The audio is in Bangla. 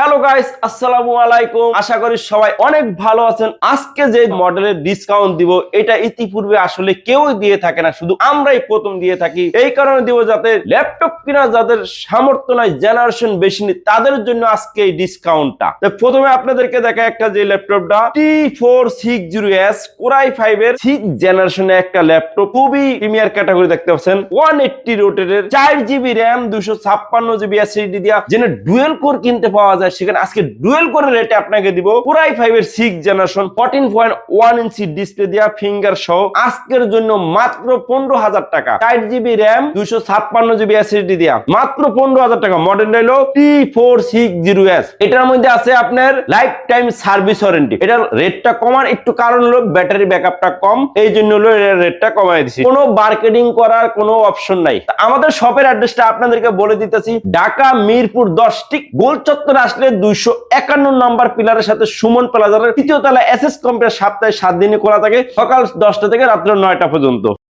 হ্যালো গাইস, আসসালামু আলাইকুম। আশা করি সবাই অনেক ভালো আছেন। আজকে যে মডেলের ডিসকাউন্ট দিব এটা ইতিপূর্বে আসলে কেউই দিয়ে থাকে না, শুধু আমরাই প্রথম দিয়ে থাকি। এই কারণে দিব যাতে ল্যাপটপ কিনা যাদের সামর্থ্য নাই, জেনারেশন বেশি নেই, তাদের জন্য আজকে এই ডিসকাউন্টটা। তো প্রথমে আপনাদেরকে দেখা একটা যে ল্যাপটপটা T460S Core i5 এর 6th জেনারেশনের একটা ল্যাপটপ, খুবই প্রিমিয়ার ক্যাটাগরি দেখতে পাচ্ছেন। 180 রোটেটের 4GB RAM 256GB SSD দিয়া যেটা ডুয়েল কোর কিনতে পাওয়া যায়, সেখানে আজকে ডুয়েল কোরের রেটে আপনাকে দিব Core i5 এর 6th জেনারেশন 14.1 ইঞ্চি ডিসপ্লে দিয়া ফিঙ্গার সহ আজকের জন্য মাত্র 15,000 টাকা। 4GB RAM 256GB SSD দিয়া মাত্র 15,000 টাকা। মডেল হলো T460S। এটার মধ্যে আছে আপনার লাইফ টাইম সার্ভিস ওয়ারেন্টি। এটার রেটটা কমার একটু কারণ হলো ব্যাটারি ব্যাকআপটা কম, এই জন্য হলো এর রেটটা কমাই দিছি। কোনো মার্কেটিং করার কোনো অপশন নাই। আমাদের শপের অ্যাড্রেসটা আপনাদেরকে বলে দিতেছি, ঢাকা মিরপুর 10 ঠিক গোল চত্বরে আসলে 251 নম্বর পিলারের সাথে সুমন প্লাজার 3য় তলা এসএস কম্পিউটার। সপ্তাহে 7 দিনই খোলা থাকে, সকাল 10টা থেকে রাত্র 9টা পর্যন্ত।